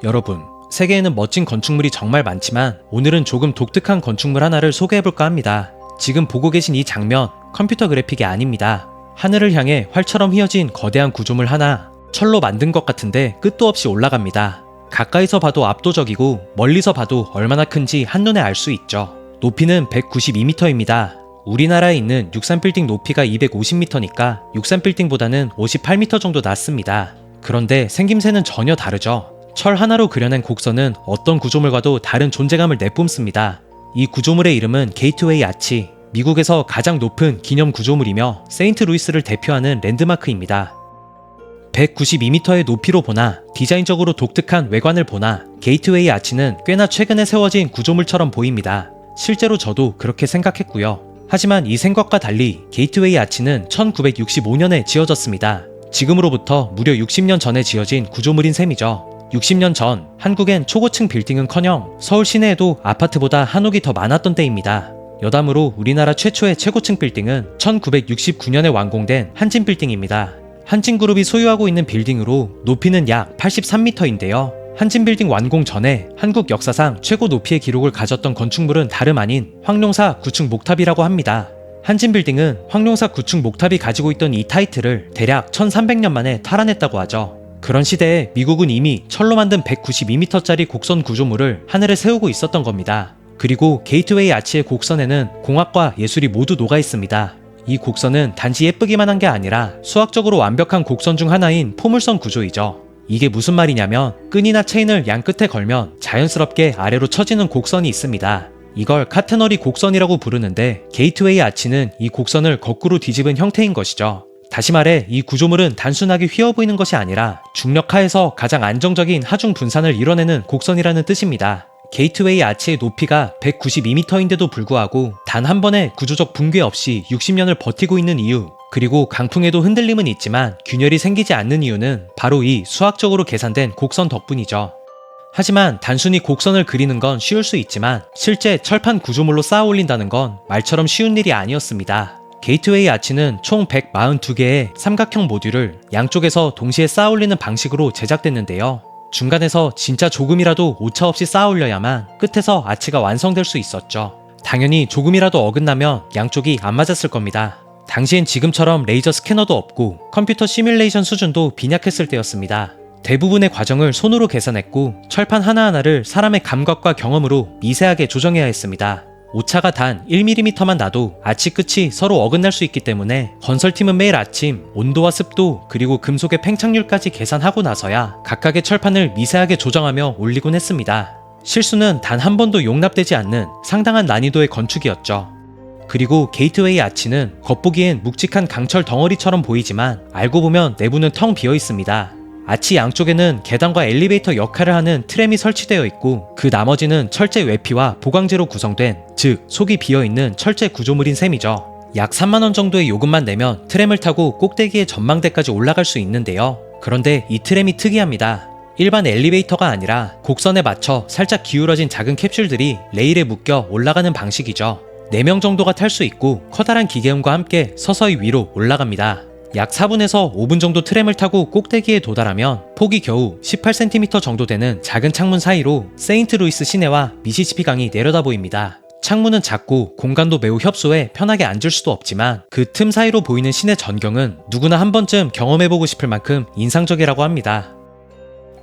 여러분, 세계에는 멋진 건축물이 정말 많지만 오늘은 조금 독특한 건축물 하나를 소개해볼까 합니다. 지금 보고 계신 이 장면, 컴퓨터 그래픽이 아닙니다. 하늘을 향해 활처럼 휘어진 거대한 구조물 하나, 철로 만든 것 같은데 끝도 없이 올라갑니다. 가까이서 봐도 압도적이고 멀리서 봐도 얼마나 큰지 한눈에 알 수 있죠. 높이는 192m입니다. 우리나라에 있는 63빌딩 높이가 250m니까 63빌딩보다는 58m 정도 낮습니다. 그런데 생김새는 전혀 다르죠. 철 하나로 그려낸 곡선은 어떤 구조물과도 다른 존재감을 내뿜습니다. 이 구조물의 이름은 게이트웨이 아치, 미국에서 가장 높은 기념 구조물이며 세인트루이스를 대표하는 랜드마크입니다. 192m의 높이로 보나 디자인적으로 독특한 외관을 보나 게이트웨이 아치는 꽤나 최근에 세워진 구조물처럼 보입니다. 실제로 저도 그렇게 생각했고요. 하지만 이 생각과 달리 게이트웨이 아치는 1965년에 지어졌습니다. 지금으로부터 무려 60년 전에 지어진 구조물인 셈이죠. 60년 전 한국엔 초고층 빌딩은커녕 서울 시내에도 아파트보다 한옥이 더 많았던 때입니다. 여담으로 우리나라 최초의 최고층 빌딩은 1969년에 완공된 한진빌딩입니다. 한진그룹이 소유하고 있는 빌딩으로 높이는 약 83m인데요. 한진빌딩 완공 전에 한국 역사상 최고 높이의 기록을 가졌던 건축물은 다름 아닌 황룡사 9층 목탑이라고 합니다. 한진빌딩은 황룡사 9층 목탑이 가지고 있던 이 타이틀을 대략 1300년 만에 탈환했다고 하죠. 그런 시대에 미국은 이미 철로 만든 192m짜리 곡선 구조물을 하늘에 세우고 있었던 겁니다. 그리고 게이트웨이 아치의 곡선에는 공학과 예술이 모두 녹아 있습니다. 이 곡선은 단지 예쁘기만 한 게 아니라 수학적으로 완벽한 곡선 중 하나인 포물선 구조이죠. 이게 무슨 말이냐면 끈이나 체인을 양 끝에 걸면 자연스럽게 아래로 처지는 곡선이 있습니다. 이걸 카테너리 곡선이라고 부르는데 게이트웨이 아치는 이 곡선을 거꾸로 뒤집은 형태인 것이죠. 다시 말해 이 구조물은 단순하게 휘어 보이는 것이 아니라 중력 하에서 가장 안정적인 하중 분산을 이뤄내는 곡선이라는 뜻입니다. 게이트웨이 아치의 높이가 192m인데도 불구하고 단 한 번의 구조적 붕괴 없이 60년을 버티고 있는 이유, 그리고 강풍에도 흔들림은 있지만 균열이 생기지 않는 이유는 바로 이 수학적으로 계산된 곡선 덕분이죠. 하지만 단순히 곡선을 그리는 건 쉬울 수 있지만 실제 철판 구조물로 쌓아 올린다는 건 말처럼 쉬운 일이 아니었습니다. 게이트웨이 아치는 총 142개의 삼각형 모듈을 양쪽에서 동시에 쌓아 올리는 방식으로 제작됐는데요. 중간에서 진짜 조금이라도 오차없이 쌓아 올려야만 끝에서 아치가 완성될 수 있었죠. 당연히 조금이라도 어긋나면 양쪽이 안 맞았을 겁니다. 당시엔 지금처럼 레이저 스캐너도 없고 컴퓨터 시뮬레이션 수준도 빈약했을 때였습니다. 대부분의 과정을 손으로 계산했고 철판 하나하나를 사람의 감각과 경험으로 미세하게 조정해야 했습니다. 오차가 단 1mm만 나도 아치 끝이 서로 어긋날 수 있기 때문에 건설팀은 매일 아침 온도와 습도 그리고 금속의 팽창률까지 계산하고 나서야 각각의 철판을 미세하게 조정하며 올리곤 했습니다. 실수는 단 한 번도 용납되지 않는 상당한 난이도의 건축이었죠. 그리고 게이트웨이 아치는 겉보기엔 묵직한 강철 덩어리처럼 보이지만 알고 보면 내부는 텅 비어 있습니다. 아치 양쪽에는 계단과 엘리베이터 역할을 하는 트램이 설치되어 있고 그 나머지는 철제 외피와 보강재로 구성된, 즉 속이 비어있는 철제 구조물인 셈이죠. 약 3만원 정도의 요금만 내면 트램을 타고 꼭대기의 전망대까지 올라갈 수 있는데요. 그런데 이 트램이 특이합니다. 일반 엘리베이터가 아니라 곡선에 맞춰 살짝 기울어진 작은 캡슐들이 레일에 묶여 올라가는 방식이죠. 4명 정도가 탈 수 있고 커다란 기계음과 함께 서서히 위로 올라갑니다. 약 4분에서 5분 정도 트램을 타고 꼭대기에 도달하면 폭이 겨우 18cm 정도 되는 작은 창문 사이로 세인트루이스 시내와 미시시피 강이 내려다 보입니다. 창문은 작고 공간도 매우 협소해 편하게 앉을 수도 없지만 그 틈 사이로 보이는 시내 전경은 누구나 한 번쯤 경험해보고 싶을 만큼 인상적이라고 합니다.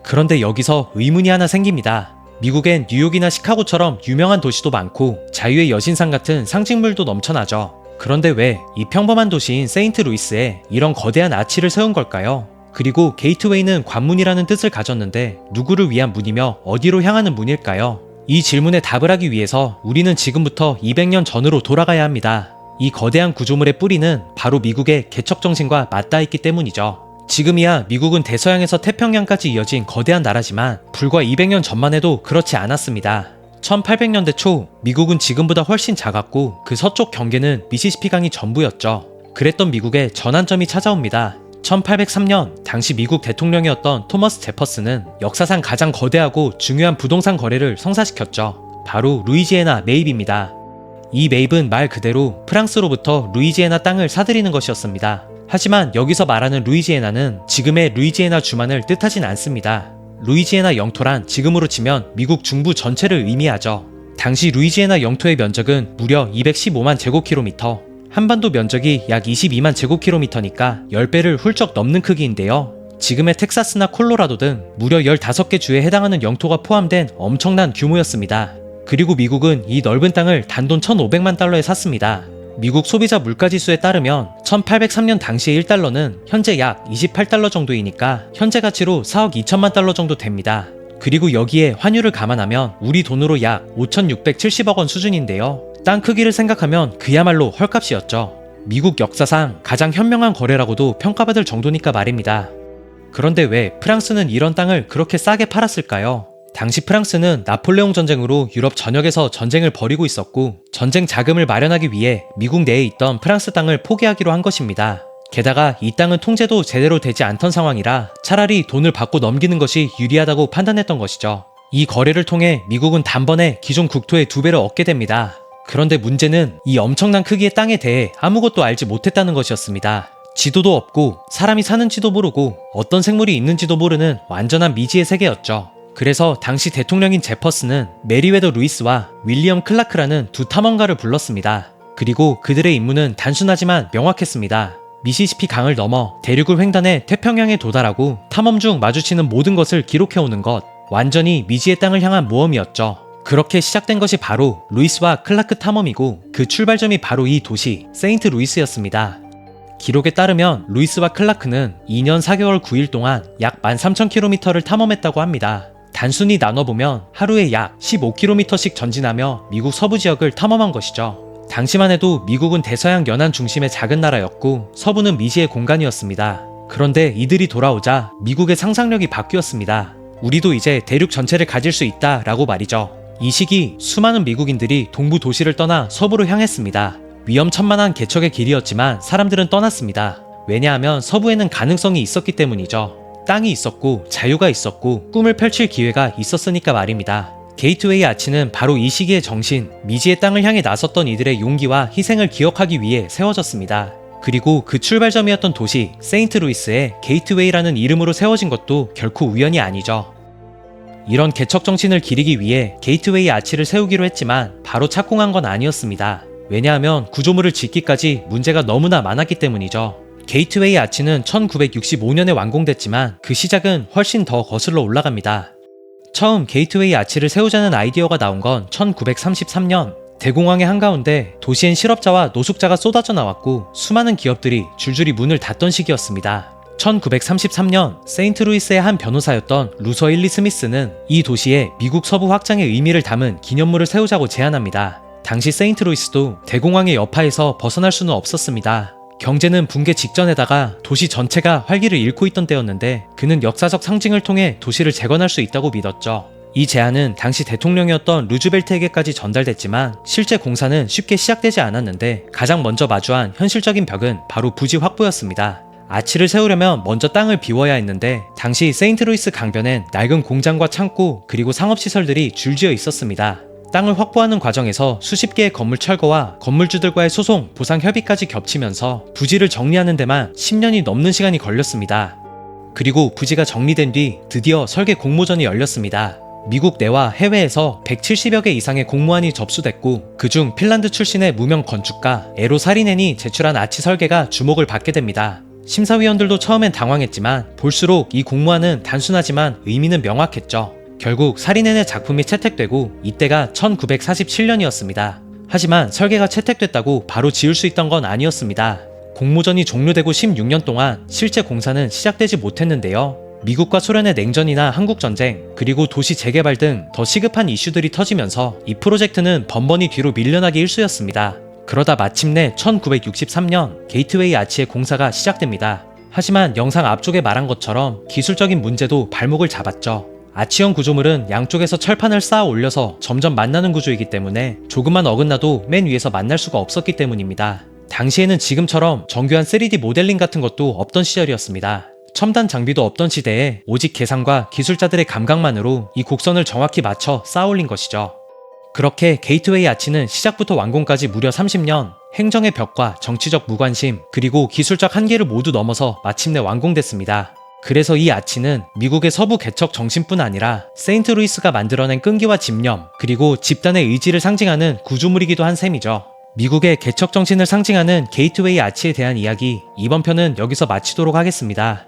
그런데 여기서 의문이 하나 생깁니다. 미국엔 뉴욕이나 시카고처럼 유명한 도시도 많고 자유의 여신상 같은 상징물도 넘쳐나죠. 그런데 왜 이 평범한 도시인 세인트루이스에 이런 거대한 아치를 세운 걸까요? 그리고 게이트웨이는 관문이라는 뜻을 가졌는데 누구를 위한 문이며 어디로 향하는 문일까요? 이 질문에 답을 하기 위해서 우리는 지금부터 200년 전으로 돌아가야 합니다. 이 거대한 구조물의 뿌리는 바로 미국의 개척정신과 맞닿아 있기 때문이죠. 지금이야 미국은 대서양에서 태평양까지 이어진 거대한 나라지만 불과 200년 전만 해도 그렇지 않았습니다. 1800년대 초 미국은 지금보다 훨씬 작았고 그 서쪽 경계는 미시시피 강이 전부였죠. 그랬던 미국에 전환점이 찾아옵니다. 1803년 당시 미국 대통령이었던 토머스 제퍼슨은 역사상 가장 거대하고 중요한 부동산 거래를 성사시켰죠. 바로 루이지애나 매입입니다. 이 매입은 말 그대로 프랑스로부터 루이지애나 땅을 사들이는 것이었습니다. 하지만 여기서 말하는 루이지애나는 지금의 루이지애나 주만을 뜻하진 않습니다. 루이지애나 영토란 지금으로 치면 미국 중부 전체를 의미하죠. 당시 루이지애나 영토의 면적은 무려 215만 제곱킬로미터, 한반도 면적이 약 22만 제곱킬로미터니까 10배를 훌쩍 넘는 크기인데요. 지금의 텍사스나 콜로라도 등 무려 15개 주에 해당하는 영토가 포함된 엄청난 규모였습니다. 그리고 미국은 이 넓은 땅을 단돈 1,500만 달러에 샀습니다. 미국 소비자 물가지수에 따르면 1803년 당시의 1달러는 현재 약 28달러 정도이니까 현재 가치로 4억 2천만 달러 정도 됩니다. 그리고 여기에 환율을 감안하면 우리 돈으로 약 5,670억 원 수준인데요. 땅 크기를 생각하면 그야말로 헐값이었죠. 미국 역사상 가장 현명한 거래라고도 평가받을 정도니까 말입니다. 그런데 왜 프랑스는 이런 땅을 그렇게 싸게 팔았을까요? 당시 프랑스는 나폴레옹 전쟁으로 유럽 전역에서 전쟁을 벌이고 있었고 전쟁 자금을 마련하기 위해 미국 내에 있던 프랑스 땅을 포기하기로 한 것입니다. 게다가 이 땅은 통제도 제대로 되지 않던 상황이라 차라리 돈을 받고 넘기는 것이 유리하다고 판단했던 것이죠. 이 거래를 통해 미국은 단번에 기존 국토의 2배를 얻게 됩니다. 그런데 문제는 이 엄청난 크기의 땅에 대해 아무것도 알지 못했다는 것이었습니다. 지도도 없고 사람이 사는지도 모르고 어떤 생물이 있는지도 모르는 완전한 미지의 세계였죠. 그래서 당시 대통령인 제퍼슨은 메리웨더 루이스와 윌리엄 클라크라는 두 탐험가를 불렀습니다. 그리고 그들의 임무는 단순하지만 명확했습니다. 미시시피 강을 넘어 대륙을 횡단해 태평양에 도달하고 탐험 중 마주치는 모든 것을 기록해오는 것, 완전히 미지의 땅을 향한 모험이었죠. 그렇게 시작된 것이 바로 루이스와 클라크 탐험이고 그 출발점이 바로 이 도시 세인트 루이스였습니다. 기록에 따르면 루이스와 클라크는 2년 4개월 9일 동안 약 13,000km를 탐험했다고 합니다. 단순히 나눠보면 하루에 약 15km씩 전진하며 미국 서부 지역을 탐험한 것이죠. 당시만 해도 미국은 대서양 연안 중심의 작은 나라였고 서부는 미지의 공간이었습니다. 그런데 이들이 돌아오자 미국의 상상력이 바뀌었습니다. 우리도 이제 대륙 전체를 가질 수 있다 라고 말이죠. 이 시기 수많은 미국인들이 동부 도시를 떠나 서부로 향했습니다. 위험천만한 개척의 길이었지만 사람들은 떠났습니다. 왜냐하면 서부에는 가능성이 있었기 때문이죠. 땅이 있었고 자유가 있었고 꿈을 펼칠 기회가 있었으니까 말입니다. 게이트웨이 아치는 바로 이 시기의 정신, 미지의 땅을 향해 나섰던 이들의 용기와 희생을 기억하기 위해 세워졌습니다. 그리고 그 출발점이었던 도시 세인트루이스에 게이트웨이라는 이름으로 세워진 것도 결코 우연이 아니죠. 이런 개척 정신을 기리기 위해 게이트웨이 아치를 세우기로 했지만 바로 착공한 건 아니었습니다. 왜냐하면 구조물을 짓기까지 문제가 너무나 많았기 때문이죠. 게이트웨이 아치는 1965년에 완공됐지만 그 시작은 훨씬 더 거슬러 올라갑니다. 처음 게이트웨이 아치를 세우자는 아이디어가 나온 건 1933년, 대공황의 한가운데 도시엔 실업자와 노숙자가 쏟아져 나왔고 수많은 기업들이 줄줄이 문을 닫던 시기였습니다. 1933년 세인트루이스의 한 변호사였던 루서 일리 스미스는 이 도시에 미국 서부 확장의 의미를 담은 기념물을 세우자고 제안합니다. 당시 세인트루이스도 대공황의 여파에서 벗어날 수는 없었습니다. 경제는 붕괴 직전에다가 도시 전체가 활기를 잃고 있던 때였는데 그는 역사적 상징을 통해 도시를 재건할 수 있다고 믿었죠. 이 제안은 당시 대통령이었던 루즈벨트에게까지 전달됐지만 실제 공사는 쉽게 시작되지 않았는데 가장 먼저 마주한 현실적인 벽은 바로 부지 확보였습니다. 아치를 세우려면 먼저 땅을 비워야 했는데 당시 세인트루이스 강변엔 낡은 공장과 창고 그리고 상업시설들이 줄지어 있었습니다. 땅을 확보하는 과정에서 수십 개의 건물 철거와 건물주들과의 소송, 보상 협의까지 겹치면서 부지를 정리하는 데만 10년이 넘는 시간이 걸렸습니다. 그리고 부지가 정리된 뒤 드디어 설계 공모전이 열렸습니다. 미국 내와 해외에서 170여 개 이상의 공모안이 접수됐고 그중 핀란드 출신의 무명 건축가 에로 사리넨이 제출한 아치 설계가 주목을 받게 됩니다. 심사위원들도 처음엔 당황했지만 볼수록 이 공모안은 단순하지만 의미는 명확했죠. 결국 사리넨의 작품이 채택되고 이때가 1947년이었습니다. 하지만 설계가 채택됐다고 바로 지을 수 있던 건 아니었습니다. 공모전이 종료되고 16년 동안 실제 공사는 시작되지 못했는데요. 미국과 소련의 냉전이나 한국전쟁, 그리고 도시 재개발 등 더 시급한 이슈들이 터지면서 이 프로젝트는 번번이 뒤로 밀려나기 일쑤였습니다. 그러다 마침내 1963년 게이트웨이 아치의 공사가 시작됩니다. 하지만 영상 앞쪽에 말한 것처럼 기술적인 문제도 발목을 잡았죠. 아치형 구조물은 양쪽에서 철판을 쌓아 올려서 점점 만나는 구조이기 때문에 조금만 어긋나도 맨 위에서 만날 수가 없었기 때문입니다. 당시에는 지금처럼 정교한 3D 모델링 같은 것도 없던 시절이었습니다. 첨단 장비도 없던 시대에 오직 계산과 기술자들의 감각만으로 이 곡선을 정확히 맞춰 쌓아 올린 것이죠. 그렇게 게이트웨이 아치는 시작부터 완공까지 무려 30년, 행정의 벽과 정치적 무관심, 그리고 기술적 한계를 모두 넘어서 마침내 완공됐습니다. 그래서 이 아치는 미국의 서부 개척 정신뿐 아니라 세인트루이스가 만들어낸 끈기와 집념, 그리고 집단의 의지를 상징하는 구조물이기도 한 셈이죠. 미국의 개척 정신을 상징하는 게이트웨이 아치에 대한 이야기, 이번 편은 여기서 마치도록 하겠습니다.